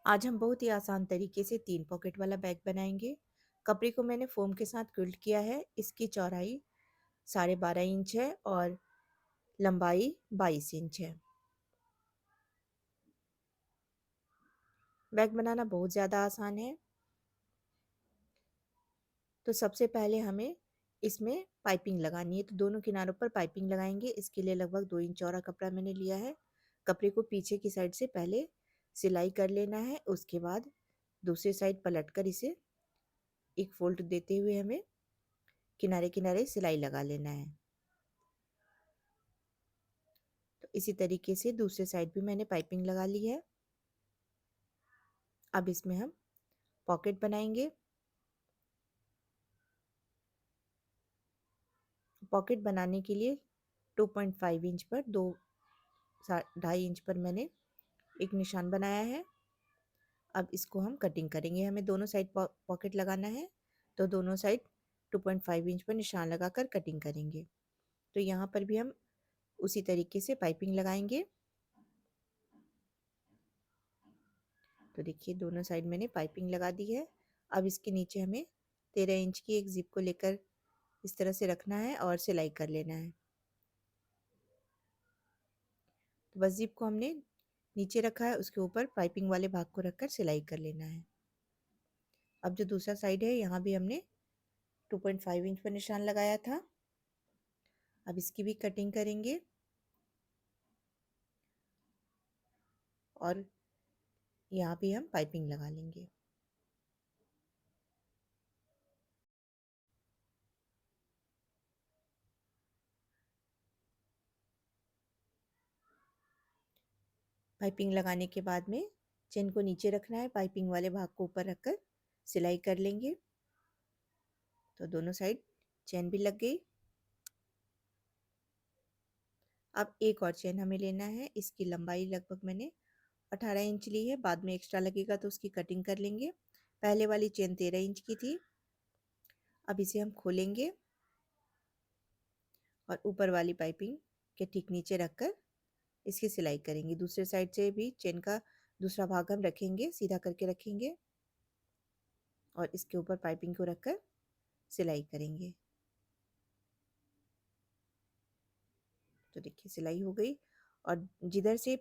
आज हम बहुत ही आसान तरीके से 3 पॉकेट वाला बैग बनाएंगे। कपड़े को मैंने फोम के साथ क्विल्ट किया है। इसकी चौड़ाई 12.5 इंच है और लंबाई 22 इंच है। बैग बनाना बहुत ज़्यादा आसान है। तो सबसे पहले हमें इसमें पाइपिंग लगानी है, तो दोनों किनारों पर पाइपिंग लगाएंगे। इसके लिए लगभग 2 इंच चौड़ा कपड़ा मैंने लिया है। कपड़े को पीछे की साइड से पहले सिलाई कर लेना है, उसके बाद दूसरी साइड पलट कर इसे एक फोल्ड देते हुए हमें किनारे किनारे सिलाई लगा लेना है। तो इसी तरीके से दूसरे साइड भी मैंने पाइपिंग लगा ली है। अब इसमें हम पॉकेट बनाएंगे। पॉकेट बनाने के लिए 2.5 इंच पर 2.5 इंच पर मैंने एक निशान बनाया है। अब इसको हम कटिंग करेंगे। हमें दोनों साइड पॉकेट लगाना है, तो दोनों साइड 2.5 इंच पर निशान लगाकर कटिंग करेंगे। तो यहाँ पर भी हम उसी तरीके से पाइपिंग लगाएंगे। तो देखिए दोनों साइड मैंने पाइपिंग लगा दी है। अब इसके नीचे हमें 13 इंच की एक जिप को लेकर इस तरह से रखना है और सिलाई कर लेना है। तो बस जिप को हमने नीचे रखा है, उसके ऊपर पाइपिंग वाले भाग को रखकर सिलाई कर लेना है। अब जो दूसरा साइड है, यहाँ भी हमने 2.5 इंच पर निशान लगाया था। अब इसकी भी कटिंग करेंगे और यहाँ भी हम पाइपिंग लगा लेंगे। पाइपिंग लगाने के बाद में चेन को नीचे रखना है, पाइपिंग वाले भाग को ऊपर रखकर सिलाई कर लेंगे। तो दोनों साइड चेन भी लग गई। अब एक और चेन हमें लेना है। इसकी लंबाई लगभग मैंने 18 इंच ली है। बाद में एक्स्ट्रा लगेगा तो उसकी कटिंग कर लेंगे। पहले वाली चेन 13 इंच की थी। अब इसे हम खोलेंगे और ऊपर वाली पाइपिंग के ठीक नीचे रखकर इसकी सिलाई करेंगे। दूसरे साइड से भी चेन का दूसरा भाग हम रखेंगे, सीधा करके रखेंगे और इसके ऊपर पाइपिंग को रखकर सिलाई करेंगे। तो देखिए सिलाई हो गई। और जिधर से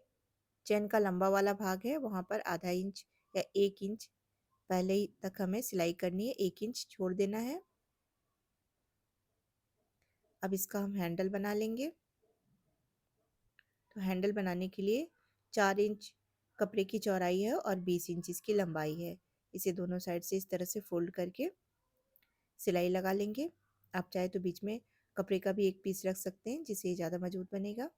चेन का लंबा वाला भाग है, वहाँ पर आधा इंच या 1 इंच पहले ही तक हमें सिलाई करनी है। 1 इंच छोड़ देना है। अब इसका हम हैंडल बना लेंगे। तो हैंडल बनाने के लिए 4 इंच कपड़े की चौड़ाई है और 20 इंच इसकी लंबाई है। इसे दोनों साइड से इस तरह से फोल्ड करके सिलाई लगा लेंगे। आप चाहे तो बीच में कपड़े का भी एक पीस रख सकते हैं, जिससे ज़्यादा मजबूत बनेगा।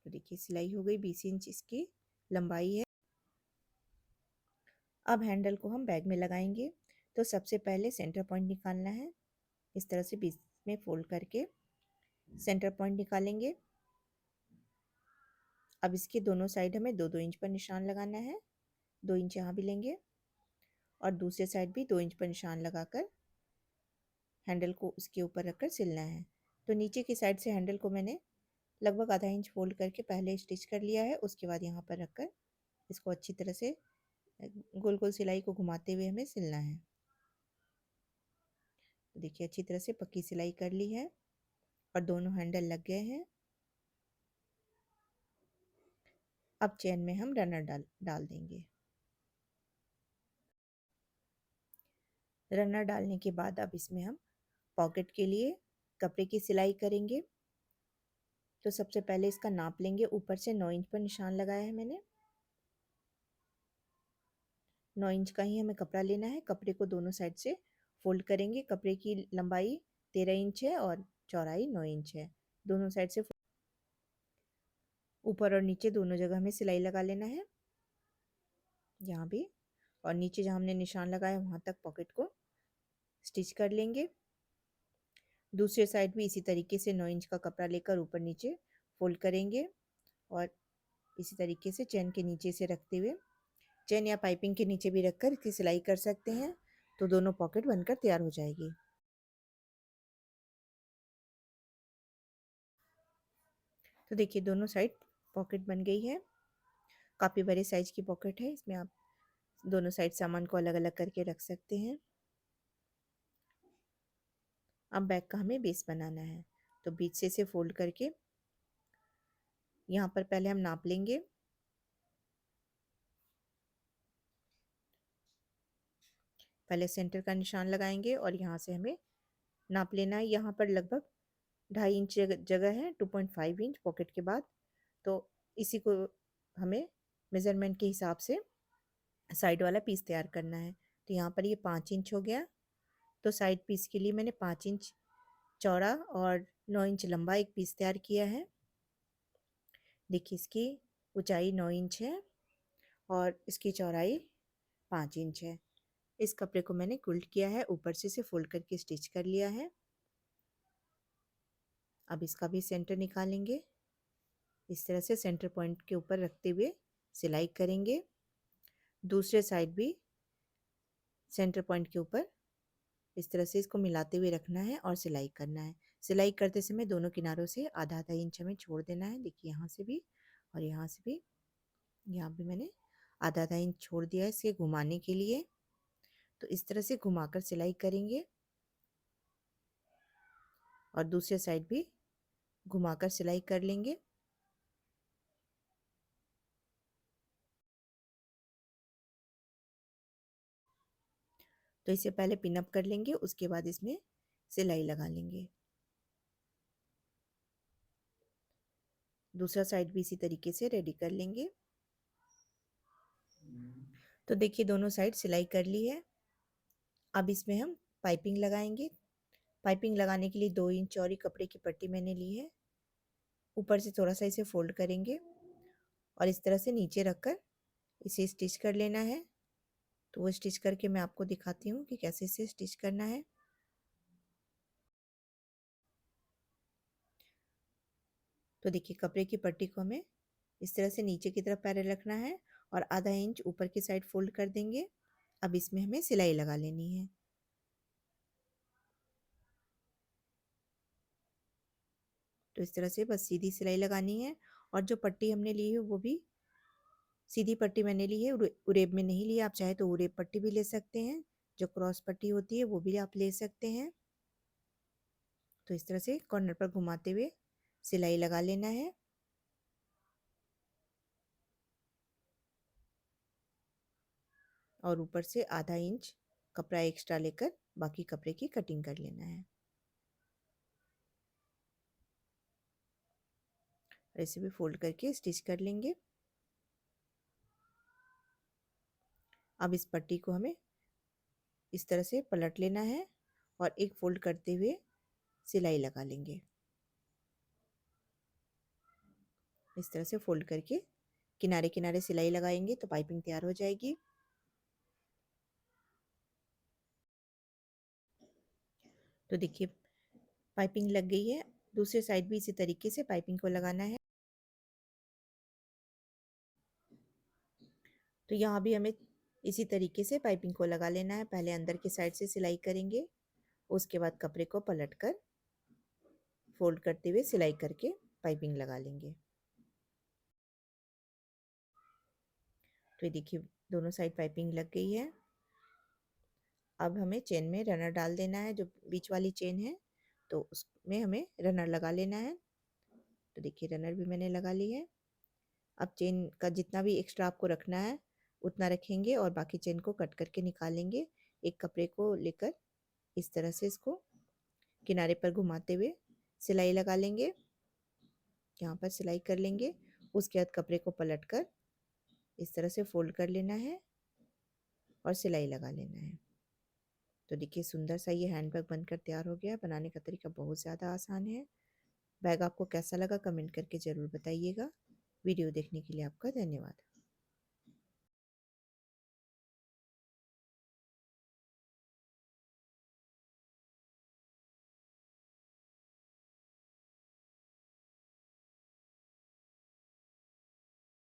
तो देखिए सिलाई हो गई। 20 इंच इसकी लंबाई है। अब हैंडल को हम बैग में लगाएंगे। तो सबसे पहले सेंटर पॉइंट निकालना है। इस तरह से बीच में फोल्ड करके सेंटर पॉइंट निकालेंगे। अब इसके दोनों साइड हमें 2-2 इंच पर निशान लगाना है। 2 इंच यहाँ भी लेंगे और दूसरे साइड भी 2 इंच पर निशान लगाकर हैंडल को उसके ऊपर रखकर सिलना है। तो नीचे की साइड से हैंडल को मैंने लगभग आधा इंच फोल्ड करके पहले स्टिच कर लिया है। उसके बाद यहाँ पर रखकर इसको अच्छी तरह से गोल गोल सिलाई को घुमाते हुए हमें सिलना है। तो देखिए अच्छी तरह से पक्की सिलाई कर ली है और दोनों हैंडल लग गए हैं। अब चेन में हम रनर डाल डाल देंगे। रनर डालने के बाद अब इसमें हम पॉकेट के लिए कपड़े की सिलाई करेंगे। तो सबसे पहले इसका नाप लेंगे। ऊपर से 9 इंच पर निशान लगाया है मैंने। 9 इंच का ही हमें कपड़ा लेना है। कपड़े को दोनों साइड से फोल्ड करेंगे। कपड़े की लंबाई 13 इंच है और चौड़ाई 9 इंच है। दोनों साइड से ऊपर और नीचे दोनों जगह हमें सिलाई लगा लेना है, यहाँ भी। और नीचे जहाँ हमने निशान लगाया वहाँ तक पॉकेट को स्टिच कर लेंगे। दूसरे साइड भी इसी तरीके से 9 इंच का कपड़ा लेकर ऊपर नीचे फोल्ड करेंगे और इसी तरीके से चेन के नीचे से रखते हुए, चेन या पाइपिंग के नीचे भी रखकर इसकी सिलाई कर सकते हैं। तो दोनों पॉकेट बनकर तैयार हो जाएगी। तो देखिए दोनों साइड पॉकेट बन गई है। काफ़ी बड़े साइज की पॉकेट है, इसमें आप दोनों साइड सामान को अलग अलग करके रख सकते हैं। अब बैग का हमें बेस बनाना है, तो बीच से इसे फोल्ड करके यहाँ पर पहले हम नाप लेंगे। पहले सेंटर का निशान लगाएंगे और यहाँ से हमें नाप लेना है। यहाँ पर लगभग 2.5 इंच जगह है, 2.5 इंच पॉकेट के बाद। तो इसी को हमें मेज़रमेंट के हिसाब से साइड वाला पीस तैयार करना है। तो यहाँ पर ये 5 इंच हो गया, तो साइड पीस के लिए मैंने 5 इंच चौड़ा और 9 इंच लंबा एक पीस तैयार किया है। देखिए इसकी ऊंचाई 9 इंच है और इसकी चौड़ाई 5 इंच है। इस कपड़े को मैंने क्विल्ट किया है, ऊपर से इसे फोल्ड करके स्टिच कर लिया है। अब इसका भी सेंटर निकालेंगे। इस तरह से सेंटर पॉइंट के ऊपर रखते हुए सिलाई करेंगे। दूसरे साइड भी सेंटर पॉइंट के ऊपर इस तरह से इसको मिलाते हुए रखना है और सिलाई करना है। सिलाई करते समय दोनों किनारों से आधा आधा इंच हमें छोड़ देना है। देखिए यहाँ से भी और यहाँ से भी, यहाँ भी मैंने आधा आधा इंच छोड़ दिया है इसे घुमाने के लिए। तो इस तरह से घुमाकर सिलाई करेंगे और दूसरे साइड भी घुमाकर सिलाई कर लेंगे। तो इसे पहले पिनअप कर लेंगे, उसके बाद इसमें सिलाई लगा लेंगे। दूसरा साइड भी इसी तरीके से रेडी कर लेंगे। तो देखिए दोनों साइड सिलाई कर ली है। अब इसमें हम पाइपिंग लगाएंगे। पाइपिंग लगाने के लिए 2 इंच चौड़ी कपड़े की पट्टी मैंने ली है। ऊपर से थोड़ा सा इसे फोल्ड करेंगे और इस तरह से नीचे रखकर इसे स्टिच कर लेना है। तो वो स्टिच करके मैं आपको दिखाती हूँ कि कैसे इसे स्टिच करना है। तो देखिए कपड़े की पट्टी को हमें इस तरह से नीचे की तरफ पैरेलल रखना है और आधा इंच ऊपर की साइड फोल्ड कर देंगे। अब इसमें हमें सिलाई लगा लेनी है। तो इस तरह से बस सीधी सिलाई लगानी है और जो पट्टी हमने ली है वो भी सीधी पट्टी मैंने ली है, उरेब में नहीं लिया। आप चाहे तो उरेब पट्टी भी ले सकते हैं, जो क्रॉस पट्टी होती है वो भी आप ले सकते हैं। तो इस तरह से कॉर्नर पर घुमाते हुए सिलाई लगा लेना है और ऊपर से आधा इंच कपड़ा एक्स्ट्रा लेकर बाकी कपड़े की कटिंग कर लेना है। ऐसे भी फोल्ड करके स्टिच कर लेंगे। अब इस पट्टी को हमें इस तरह से पलट लेना है और एक फोल्ड करते हुए सिलाई लगा लेंगे। इस तरह से फोल्ड करके किनारे किनारे सिलाई लगाएंगे तो पाइपिंग तैयार हो जाएगी। तो देखिए पाइपिंग लग गई है। दूसरे साइड भी इसी तरीके से पाइपिंग को लगाना है। तो यहाँ भी हमें इसी तरीके से पाइपिंग को लगा लेना है। पहले अंदर की साइड से सिलाई करेंगे, उसके बाद कपड़े को पलटकर फोल्ड करते हुए सिलाई करके पाइपिंग लगा लेंगे। तो ये देखिए दोनों साइड पाइपिंग लग गई है। अब हमें चेन में रनर डाल देना है, जो बीच वाली चेन है तो उसमें हमें रनर लगा लेना है। तो देखिए रनर भी मैंने लगा ली है। अब चेन का जितना भी एक्स्ट्रा आपको रखना है उतना रखेंगे और बाकी चेन को कट करके निकालेंगे। एक कपड़े को लेकर इस तरह से इसको किनारे पर घुमाते हुए सिलाई लगा लेंगे। यहाँ पर सिलाई कर लेंगे, उसके बाद कपड़े को पलटकर इस तरह से फोल्ड कर लेना है और सिलाई लगा लेना है। तो देखिए सुंदर सा ये हैंड बैग बनकर तैयार हो गया। बनाने का तरीका बहुत ज़्यादा आसान है। बैग आपको कैसा लगा कमेंट करके ज़रूर बताइएगा। वीडियो देखने के लिए आपका धन्यवाद।